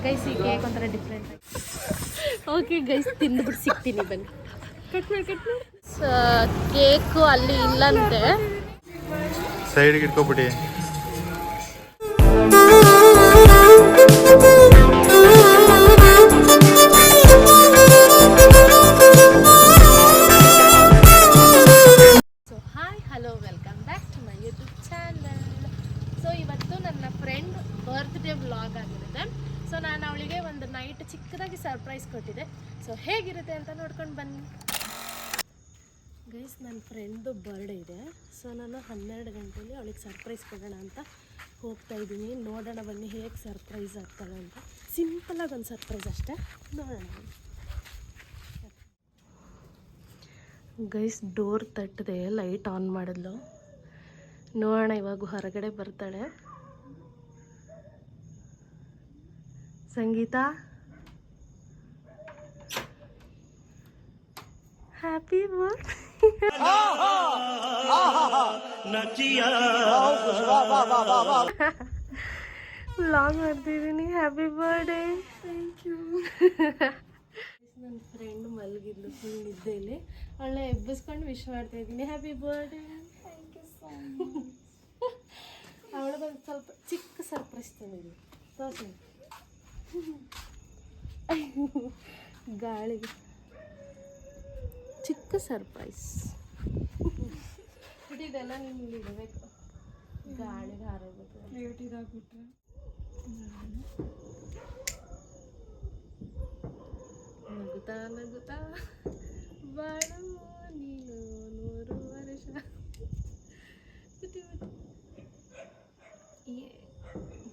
Guys ಈ cake ಒಂಥರ different ಆಗಿ. ಓಕೆ ಗೈಸ್ ತಿಂದ್ಬಿಟ್ಟು ಸಿಗ್ತೀನಿ ಬನ್ನಿ. ಕಟ್ ಮಾಡಿ ಕೇಕು ಅಲ್ಲಿ ಇಲ್ಲಂತೆ. ಸೈಡ್ಗೆ ಇಟ್ಕೊಬಿಡಿ. So hi hello welcome back to my YouTube channel. So ಇವತ್ತು ನನ್ನ ಫ್ರೆಂಡ್ ಬರ್ತ್ಡೇ ವ್ಲಾಗ್ ಆಗಿರುತ್ತೆ. ಸೊ ನಾನು ಅವಳಿಗೆ ಒಂದು ನೈಟ್ ಚಿಕ್ಕದಾಗಿ ಸರ್ಪ್ರೈಸ್ ಕೊಟ್ಟಿದ್ದೆ. ಸೊ ಹೇಗಿರುತ್ತೆ ಅಂತ ನೋಡ್ಕೊಂಡು ಬನ್ನಿ ಗೈಸ್. ನನ್ನ ಫ್ರೆಂಡ್ದು ಬರ್ಡೇ ಇದೆ. ಸೊ ನಾನು 12 ಗಂಟೆಯಲ್ಲಿ ಅವಳಿಗೆ ಸರ್ಪ್ರೈಸ್ ಕೊಡೋಣ ಅಂತ ಹೋಗ್ತಾ ಇದ್ದೀನಿ. ನೋಡೋಣ ಬನ್ನಿ ಹೇಗೆ ಸರ್ಪ್ರೈಸ್ ಆಗ್ತಾಳೆ ಅಂತ. ಸಿಂಪಲಾಗಿ ಒಂದು ಸರ್ಪ್ರೈಸ್ ಅಷ್ಟೇ, ನೋಡೋಣ. ಗೈಸ್ ಡೋರ್ ತಟ್ಟದೆ ಲೈಟ್ ಆನ್ ಮಾಡಿದ್ಲು. ನೋಡೋಣ ಇವಾಗ ಹೊರಗಡೆ ಬರ್ತಾಳೆ. Sangeetha, happy birthday. ವ್ಲಾಗ್ ಮಾಡ್ತಿದ್ದೀನಿ. Happy birthday. Thank you. ನನ್ನ ಫ್ರೆಂಡ್ ಮಲಗಿದ್ಲು ಫುಲ್ ನಿದ್ದೆಯಲ್ಲಿ. ಅವಳನ್ನ ಎಬ್ಬಿಸ್ಕೊಂಡು ವಿಶ್ ಮಾಡ್ತಾ ಇದ್ದೀನಿ. Happy birthday. Thank you so much. ಅವಳಿಗೊಂದು ಸ್ವಲ್ಪ ಚಿಕ್ಕ ಸರ್ಪ್ರೈಸ್ ತಂದಿದ್ದೀನಿ. ತೋರಿಸಿ. ಗಾಳಿಗೆ ಚಿಕ್ಕ ಸರ್ಪ್ರೈಸ್. ಇದೆಲ್ಲ ನಿಮ್ಗೆ ಇಡಬೇಕು. ಗಾಳಿಗೆ ಹಾರೋಗುತ್ತೆ. ಲೇಟಿದಾಗ್ಬಿಟ್ರೆ ನಗುತ್ತಾ ನಗುತ್ತಾ ಬಾಳು ನೀನು 100 ವರ್ಷ.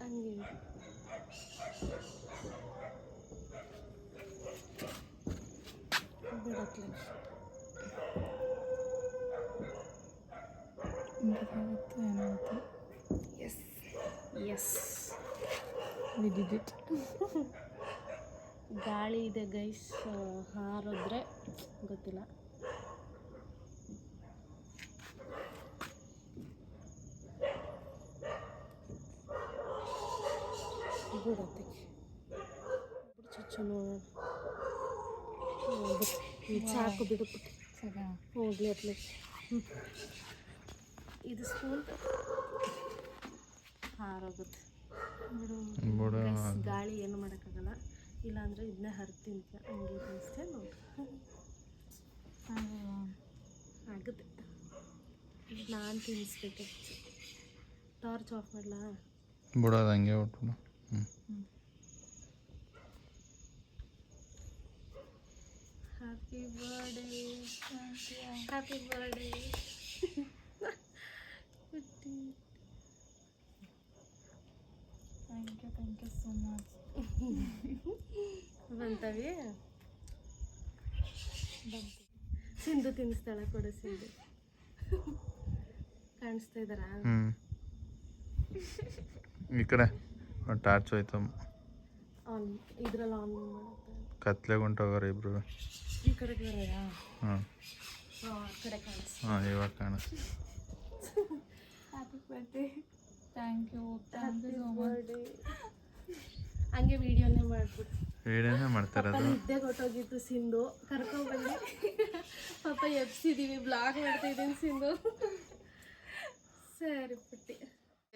ಹಂಗೆ ಬಿಡಕ್ಕೆ ಏನಾಗುತ್ತೆ. Yes yes we did it. ಗಾಳಿ ಇದೆ ಗೈಸ್, ಹಾರಿದ್ರೆ ಗೊತ್ತಿಲ್ಲ. ಬಿಡತ್ತೆ ಚುಚ್ಚು ನೋಡೋಣ. ಸಾಕು ಬಿಡುಬಿಟ್ಟು ಹೋಗ್ಲಿ ಅಟ್ಲೀಸ್ಟ್. ಇದು ಸ್ಪೂನ್ ಹಾರೋಗುತ್ತೆ. ಬಿಡು, ಗಾಳಿ ಏನು ಮಾಡೋಕ್ಕಾಗಲ್ಲ. ಇಲ್ಲಾಂದರೆ ಇದನ್ನೇ ಹರಿತೀನಿ. ಹಂಗೆ ತಿನ್ನಿಸ್ತೇ ನೋಡಿ. ಆಗುತ್ತೆ. ನಾನು ತಿನ್ನಿಸ್ಬೇಕು. ಟಾರ್ಚ್ ಆಫ್ ಮಾಡಲಾ? ಬಿಡೋದು ಹಂಗೆ ಹೊಟ್ಟು. Happy birthday. Happy birthday. Thank you so much. ಬಂತವಿ ಸಿಂಧು ತಿನ್ನಿಸ್ತಾಳೆ. ಕೊಡು ಸಿಂಧು. ಕಾಣಿಸ್ತಾ ಇದ್ದಾರಾ? ಈ ಕಡೆ ಟಾರ್ಚ್ ಹೋಯ್ತು. ಆನ್ ಇದ್ರಲ್ಲಿ ಆನ್ ಮಾಡುತ್ತೆ. ಕತ್ಲೆಗೆ ಹೊಂಟೋಗಾರ ಇಬ್ರು. ಈ ಕಡೆ ಬರೋದಾ? ಹಾಂ ಆ ಕಡೆ ಕಾಣಿಸ್ತಾ. ಹಾಂ ಇವಾಗ ಕಾಣಿಸ್ತು. Happy birthday. Thank you. Thank you so much. ಹಂಗೆ ವಿಡಿಯೋನೇ ಮಾಡ್ಬಿಟ್ಟು ವಿಡಿಯೋನೇ ಮಾಡ್ತಾರದು. ನಿದ್ದೆ ಕೊಟ್ಟೋಗಿತ್ತು ಸಿಂಧು. ಕರ್ಕೊಂಡ್ಬಂದು ಪಾಪ ಎಬ್ಸಿದೀವಿ. ಬ್ಲಾಗ್ ಮಾಡ್ತಾ ಇದ್ದೀನಿ ಸಿಂಧು. ಸರಿ ಪುಟ್ಟಿ.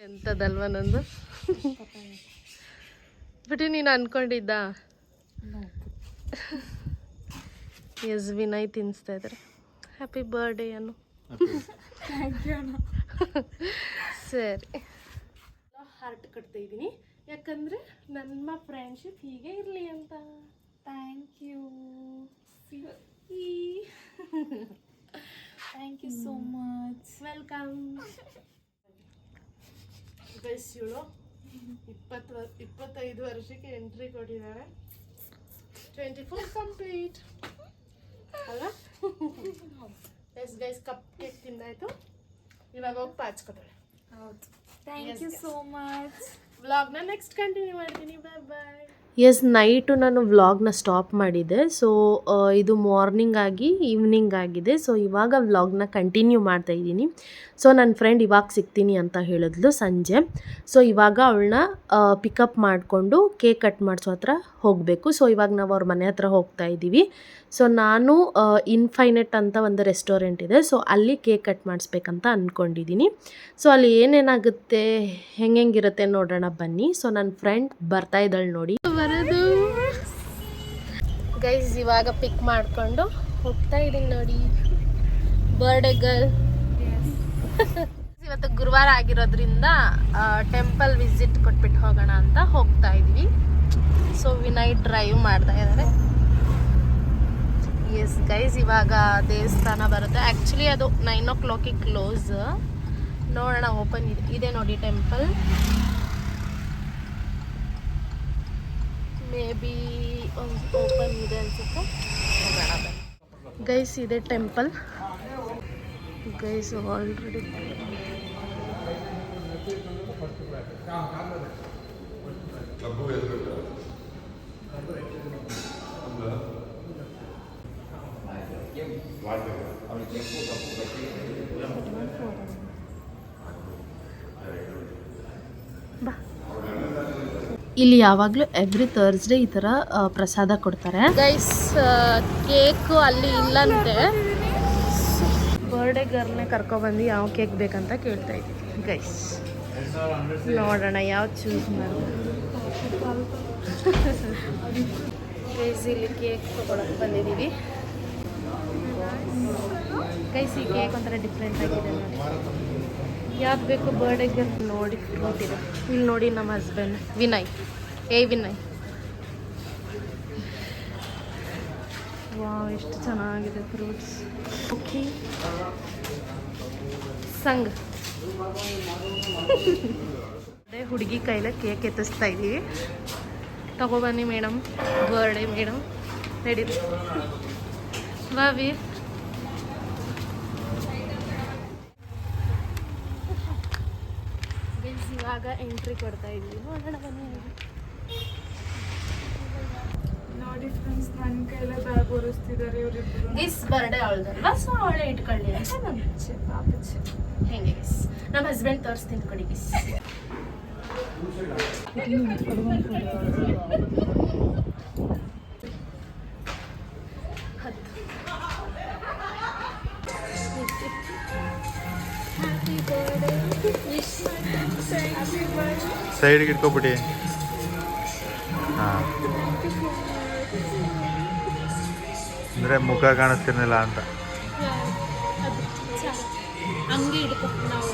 ಎಂಥದಲ್ವ ನಂದು. ಪುಟ್ಟಿ ನೀನು ಅನ್ಕೊಂಡಿದ್ದ? ಎಸ್ ವಿನಯ್ ತಿನ್ನಿಸ್ತಾ ಇದ್ದಾರೆ. ಹ್ಯಾಪಿ ಬರ್ಡೇ ಅನ್ನು. Thank you. ಸರಿ, ಹಾರ್ಟ್ ಕಟ್ತಾ ಇದ್ದೀನಿ. ಯಾಕಂದರೆ ನಮ್ಮ ಫ್ರೆಂಡ್ಶಿಪ್ ಹೀಗೆ ಇರಲಿ ಅಂತ. Thank you. Thank you so much. Welcome. Guys ಇವಳು 25 ವರ್ಷಕ್ಕೆ ಎಂಟ್ರಿ ಕೊಟ್ಟಿದ್ದಾಳೆ. 24 ಕಂಪ್ಲೀಟ್ ಅಲ್ಲ? ಎಸ್ ಗೈಸ್, ಕಪ್ ಕೇಕ್ ತಿಂದಾಯ್ತು. ಇವಾಗ ಹೋಗಿ ಪಾಚ್ಕೊತಾಳೆ. ಹೌದು. Thank you so much. ವ್ಲಾಗ್ನ ನೆಕ್ಸ್ಟ್ ಕಂಟಿನ್ಯೂ ಮಾಡ್ತೀನಿ. ಬಾಯ್ ಬಾಯ್. ಎಸ್, ನೈಟು ನಾನು ವ್ಲಾಗ್ನ ಸ್ಟಾಪ್ ಮಾಡಿದ್ದೆ. ಸೊ ಇದು ಮಾರ್ನಿಂಗ್ ಆಗಿ ಈವ್ನಿಂಗ್ ಆಗಿದೆ. ಸೊ ಇವಾಗ ವ್ಲಾಗ್ನ ಕಂಟಿನ್ಯೂ ಮಾಡ್ತಾ ಇದ್ದೀನಿ. ಸೊ ನನ್ನ ಫ್ರೆಂಡ್ ಇವಾಗ ಸಿಗ್ತೀನಿ ಅಂತ ಹೇಳಿದ್ಲು ಸಂಜೆ. ಸೊ ಇವಾಗ ಅವಳನ್ನ ಪಿಕಪ್ ಮಾಡಿಕೊಂಡು ಕೇಕ್ ಕಟ್ ಮಾಡಿಸೋ ಹತ್ರ ಹೋಗಬೇಕು. ಸೊ ಇವಾಗ ನಾವು ಅವ್ರ ಮನೆ ಹತ್ರ ಹೋಗ್ತಾ ಇದ್ದೀವಿ. ಸೊ ನಾನು ಇನ್ಫೈನೆಟ್ ಅಂತ ಒಂದು ರೆಸ್ಟೋರೆಂಟ್ ಇದೆ. ಸೊ ಅಲ್ಲಿ ಕೇಕ್ ಕಟ್ ಮಾಡಿಸ್ಬೇಕಂತ ಅಂದ್ಕೊಂಡಿದ್ದೀನಿ. ಸೊ ಅಲ್ಲಿ ಏನೇನಾಗುತ್ತೆ ಹೆಂಗಿರುತ್ತೆ ನೋಡೋಣ ಬನ್ನಿ. ಸೊ ನನ್ನ ಫ್ರೆಂಡ್ ಬರ್ತಾ ಇದ್ದಾಳೆ ನೋಡಿ. ಬರೋದು ಗೈಸ್, ಇವಾಗ ಪಿಕ್ ಮಾಡಿಕೊಂಡು ಹೋಗ್ತಾ ಇದ್ದೀನಿ ನೋಡಿ. Birthday girl. ಇವತ್ತು ಗುರುವಾರ ಆಗಿರೋದ್ರಿಂದ ಟೆಂಪಲ್ ವಿಸಿಟ್ ಕೊಟ್ಬಿಟ್ಟು ಹೋಗೋಣ ಅಂತ ಹೋಗ್ತಾ ಇದ್ದೀವಿ. ಸೊ ವಿನಯ್ ಡ್ರೈವ್ ಮಾಡ್ತಾ ಇದ್ದಾರೆ. ಎಸ್ ಗೈಸ್, ಇವಾಗ ದೇವಸ್ಥಾನ ಬರುತ್ತೆ. ಆ್ಯಕ್ಚುಲಿ ಅದು 9 o'clock ಕ್ಲೋಸ್. ನೋಡೋಣ, ಓಪನ್ ಇದೆ ನೋಡಿ ಟೆಂಪಲ್. ಮೇ ಬಿ ಓಪನ್ ಇದೆ ಅನ್ಸುತ್ತೆ. ಹೋಗೋಣ ಬನ್ನಿ ಗೈಸ್. ಇದೆ ಟೆಂಪಲ್ ಗೈಸ್. ಆಲ್ರೆಡಿ ಬಾ. ಇಲ್ಲಿ ಯಾವಾಗಲೂ ಎವ್ರಿ ಥರ್ಸ್ಡೇ ಈ ಥರ ಪ್ರಸಾದ ಕೊಡ್ತಾರೆ ಗೈಸ್. ಕೇಕು ಅಲ್ಲಿ ಇಲ್ಲಂತೆ. ಬರ್ಡೇ ಗರ್ಲ್ನೇ ಕರ್ಕೊಬಂದು ಯಾವ ಕೇಕ್ ಬೇಕಂತ ಕೇಳ್ತಾ ಇದ್ದೀವಿ ಗೈಸ್. ನೋಡೋಣ ಯಾವ್ದು ಚೂಸ್ ಮಾಡೋದು ಗೈಸ್. ಇಲ್ಲಿ ಕೇಕ್ ತೊಗೊಳಕ್ಕೆ ಬಂದಿದ್ದೀವಿ ಗೈಸ್. ಈ ಕೇಕ್ ಒಂಥರ ಡಿಫ್ರೆಂಟ್ ಆಗಿದೆ ನೋಡಿ. ಯಾವ್ದು ಬೇಕು ಬರ್ಡೇ ಗರ್ಲ್ ನೋಡಿ. ಫ್ರೂಟ್ ಇದೆ ಇಲ್ಲಿ ನೋಡಿ. ನಮ್ಮ ಹಸ್ಬೆಂಡ್ ವಿನಯ್. ವಿನಯ್, ವಾವ್ ಎಷ್ಟು ಚೆನ್ನಾಗಿದೆ ಫ್ರೂಟ್ಸ್. ಓಕೆ, ಸಂಗ್ ಅದೇ ಹುಡುಗಿ ಕೈಲೇ ಕೇಕ್ ಎತ್ತಿಸ್ತಾ ಇದ್ದೀವಿ. ತಗೊಬನ್ನಿ ಮೇಡಮ್, ಬರ್ಡೇ ಮೇಡಮ್. ನಡೀರಿ ಬಾವಿ. ಇವಾಗ ಎಂಟ್ರಿ ಕೊಡ್ತಾ ಇದ್ದೀವಿ. ನೋಡೋಣ ಬನ್ನಿ ನೋಡಿ ಫ್ರೆಂಡ್ಸ್, ನನ್ನ ಕೈಲೇ ಬ್ಯಾಗ್ ಒರೆಸ್ತಿದ್ದಾರೆ ಇವರಿಬ್ಬರು. ಗಿಸ್ ಬರ್ಡೇ ಅವಳದಲ್ವಾ, ಸೊ ಅವಳೇ ಇಟ್ಕೊಳ್ಳಿ ಅಂತ ನಾನು ಪಾಪಚ್ಚೆ ಹೆಂಗೆ ಗಿಸ್. ನಮ್ಮ ಹಸ್ಬೆಂಡ್ ತೋರಿಸ್ತೀನಿ ಕೊಡಿ ಗಿಸ್. ಸೈಡ್ಗೆ ಇಟ್ಕೊಬಿಡಿ. ಹಾಂ, ಅಂದರೆ ಮುಖ ಕಾಣಿಸ್ತಿರ್ಲಿಲ್ಲ ಅಂತ. ಹಂಗೆ ಹಿಡ್ಕೊ, ನಾವು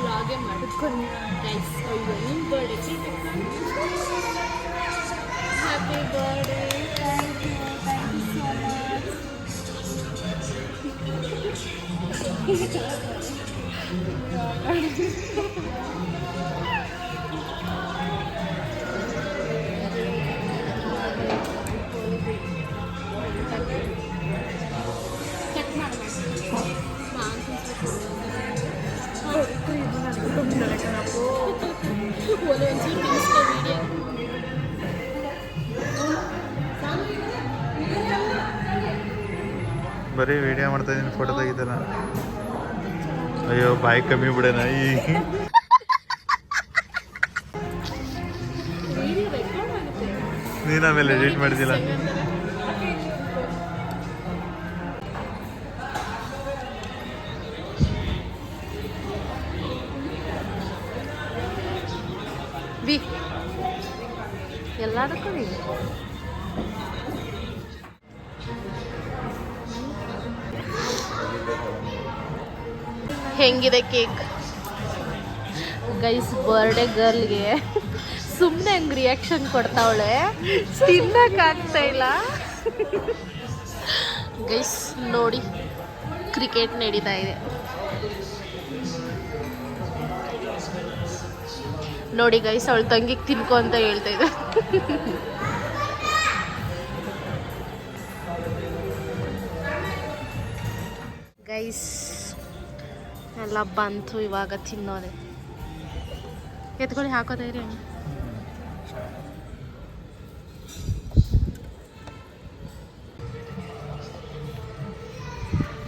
ವ್ಲಾಗೇ ಮಾಡಿಕೊಂಡು ಗೈಸ್. ಅಯ್ಯೋ ನಿಮ್ಮ birthday happy birthday. Thank you so much. ಬರೀ ವಿಡಿಯೋ ಮಾಡ್ತಾ ಇದ್ದೀನಿ, ಫೋಟೋ ತೆಗಿತಾರ. ಅಯ್ಯೋ ಬಾಯಿ ಕಮ್ಮಿ ಬಿಡೋಣ ಈ. ನೀನು ಆಮೇಲೆ ಎಡಿಟ್ ಮಾಡಿದಿಲ್ಲ. ವಿ ಎಲ್ಲದಕ್ಕೂ ಹೆಂಗಿದೆ ಕೇಕ್ ಗೈಸ್. ಬರ್ಡೇ ಗರ್ಲ್ಗೆ ಸುಮ್ಮನೆ ಹಂಗೆ ರಿಯಾಕ್ಷನ್ ಕೊಡ್ತಾವಳೆ, ತಿನ್ನಕ್ಕಾಗ್ತಾ ಇಲ್ಲ ಗೈಸ್. ನೋಡಿ ಕ್ರಿಕೆಟ್ ನಡೀತಾ ಇದೆ ನೋಡಿ ಗೈಸ್. ಅವಳ ತಂಗಿಗೆ ತಿನ್ಕೊ ಅಂತ ಹೇಳ್ತಾ ಇದ್ದೆ. ಗೈಸ್ ಎಲ್ಲ ಬಂತು, ಇವಾಗ ತಿನ್ನೋದೆ. ಎತ್ಕೊಳ್ಳಿ, ಹಾಕೋತಾ ಇರಿ.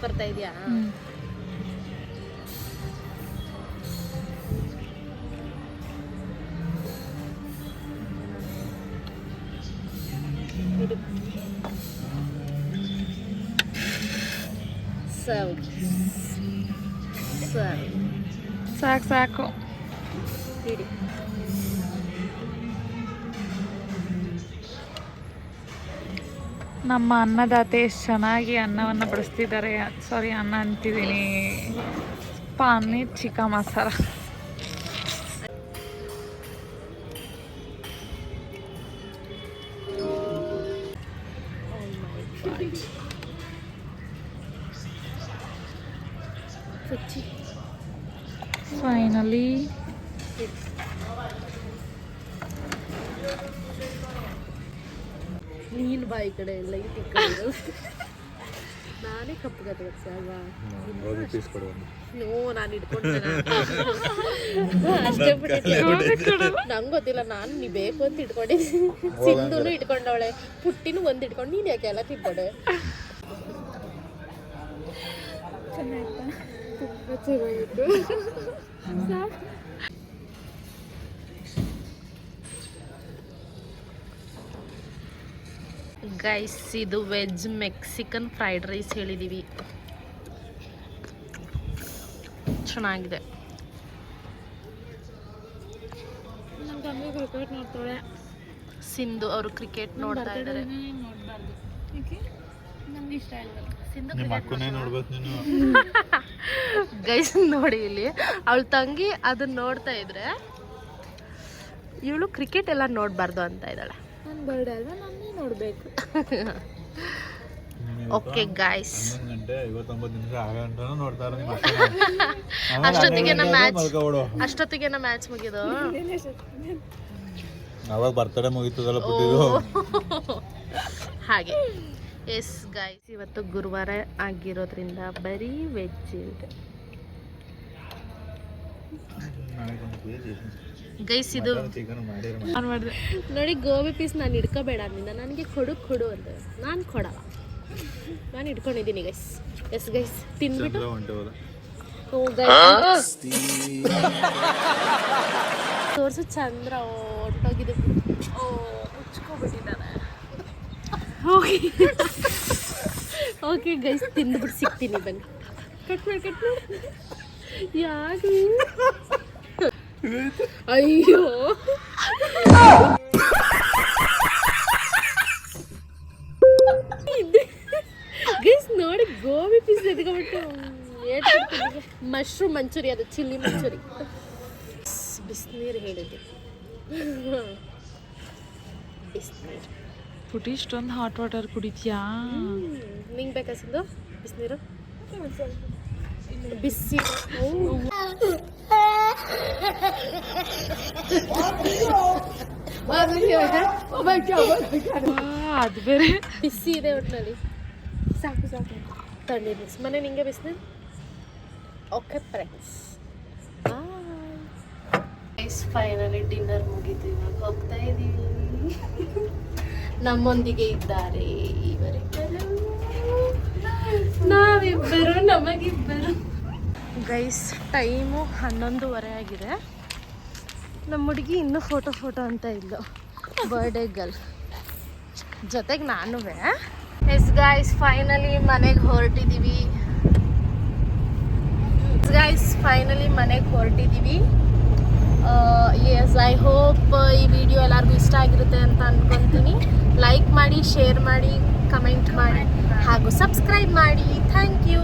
ಬರ್ತಾ ಇದೆಯಾ? ಸಾಕು ಸಾಕು. ಇಡಿ. ನಮ್ಮ ಅನ್ನದಾತೆ ಎಷ್ಟು ಚೆನ್ನಾಗಿ ಅನ್ನವನ್ನು ಬಡಿಸ್ತಿದ್ದಾರೆ. ಸಾರಿ, ಅನ್ನ ಅಂತಿದ್ದೀನಿ, ಪನ್ನೀರ್ ಚಿಕ್ಕ ಮಸಾಲ. ಫೈನಲಿ ನೀನು ಬಾಯಿ ಕಡೆ ಎಲ್ಲ ನಾನೇ ಕಪ್ಪು ಕತ್ತಿ ಅಲ್ವಾ? ನೋ, ನಾನು ಇಟ್ಕೊಂಡೆ ಅಷ್ಟೇ ನಂಗೆ ಗೊತ್ತಿಲ್ಲ. ನಾನು ನೀ ಬೇಕು ಅಂತ ಇಟ್ಕೊಂಡಿದ್ದೀನಿ. ಸಿಂಧುನು ಇಟ್ಕೊಂಡವಳೆ, ಪುಟ್ಟಿನೂ ಒಂದು ಇಟ್ಕೊಂಡು ನೀನು ಯಾಕೆ ಎಲ್ಲ ತಿನ್ಕೊಂಡೆ? ಚೆನ್ನಾಗಿತ್ತು. ಗೈಸ್, ಇದು ವೆಜ್ ಮೆಕ್ಸಿಕನ್ ಫ್ರೈಡ್ ರೈಸ್ ಹೇಳಿದ್ದೀವಿ. ಚೆನ್ನಾಗಿದೆ. ಸಿಂಧು ಅವರು ಕ್ರಿಕೆಟ್ ನೋಡ್ತಾ ಇದ್ದಾರೆ. ಗೈಸ್ ನೋಡಿ, ಇಲ್ಲಿ ಅವಳ ತಂಗಿ ಅದನ್ನ ನೋಡ್ತಾ ಇದ್ರೆ ಇವಳು ಕ್ರಿಕೆಟ್ ಎಲ್ಲ ನೋಡಬಾರ್ದು ಅಂತ ಇದ್ದಾಳೆ. ನನ್ನ ಬರ್ಡೇ ಅಲ್ವಾ, ನಾನೇ ನೋಡಬೇಕು. ಓಕೆ ಗೈಸ್, ಅಷ್ಟೊತ್ತಿಗೆ ಮ್ಯಾಚ್ ಮುಗಿದು ಅವಾಗ ಬರ್ತಡೇ ಮುಗೀತದಲ್ಲ ಹಾಗೆ. ಎಸ್ ಗೈಸ್, ಇವತ್ತು ಗುರುವಾರ ಆಗಿರೋದ್ರಿಂದ ಬರೀ ವೆಜ್ ಇದೆ ಗೈಸ್. ಇದು ನೋಡಿ, ಗೋಬಿ ಪೀಸ್ ನಾನು ಇಟ್ಕೋಬೇಡ ನಿನ್ನ, ನನಗೆ ಕೊಡು ಅಂತ. ನಾನು ಕೊಡಲ್ಲ, ನಾನು ಇಟ್ಕೊಂಡಿದ್ದೀನಿ ಗೈಸ್. ಎಸ್ ಗೈಸ್, ತಿನ್ಬಿಟ್ಟು ತೋರ್ಸು. ಚಂದ್ರ ಒಟ್ಟೋಗಿದೆ, ಮುಚ್ಕೊಬಿಟ್ಟಿದ್ದಾನೆ. ಓಕೆ ಗೈಸ್, ತಿಂದ್ಬಿಟ್ಟು ಸಿಗ್ತೀನಿ, ಬನ್ನಿ. ಕಟ್ ಮಾಡಿ ಯಾಕೆ? ಅಯ್ಯೋ, ಗೈಸ್ ನೋಡಿ, ಗೋಬಿ ಪೀಸ್ ಎದ್ಕೊಬಿಟ್ಟು ಮಶ್ರೂಮ್ ಮಂಚೂರಿ, ಅದು ಚಿಲ್ಲಿ ಮಂಚೂರಿ. ಬಿಸಿನೀರು ಹೇಳಿದ್ದೆ, ಬಿಸಿನೀರು. ಪುಟಿ, ಇಷ್ಟೊಂದು ಹಾಟ್ ವಾಟರ್ ಕುಡಿತೀಯಾ? ನಿಂಗೆ ಬೇಕಾ ಸಿಂಧು ಬಿಸಿನೀರು? ಬಿಸಿ ಅದು ಬೇರೆ ಬಿಸಿ ಇದೆ ಒಟ್ಟಿನಲ್ಲಿ. ಸಾಕು ತಣ್ಣೀರು ಮಿಕ್ಸ್. ಮನೆ ನಿಂಗೆ ಬಿಸಿನೀರು? ಓಕೆ ಫ್ರೆಂಡ್ಸ್, ಫೈನಲಿ ಡಿನ್ನರ್ ಮುಗೀತು. ಇವಾಗ ಹೋಗ್ತಾ ಇದ್ದೀವಿ. ನಮ್ಮೊಂದಿಗೆ ಇದ್ದಾರೆ ಇವರಿಬ್ಬರು, ನಾವಿಬ್ಬರು, ನಮಗಿಬ್ಬರು. ಗೈಸ್, ಟೈಮು 11:30 ಆಗಿದೆ. ನಮ್ಮ ಹುಡುಗಿ ಇನ್ನೂ ಫೋಟೋ ಅಂತ ಇದ್ಲು, ಬರ್ಡೇ ಗರ್ಲ್ ಜೊತೆಗೆ ನಾನು. ಎಸ್ ಗೈಸ್, ಫೈನಲಿ ಮನೆಗೆ ಹೊರಟಿದ್ದೀವಿ. ಎಸ್, ಐ ಹೋಪ್ ಈ ವಿಡಿಯೋ ಎಲ್ಲರಿಗೂ ಇಷ್ಟ ಆಗಿರುತ್ತೆ ಅಂತ ಅಂದ್ಕೊತೀನಿ. ಲೈಕ್ ಮಾಡಿ, ಶೇರ್ ಮಾಡಿ, ಕಮೆಂಟ್ ಮಾಡಿ ಹಾಗೂ ಸಬ್ಸ್ಕ್ರೈಬ್ ಮಾಡಿ. Thank you.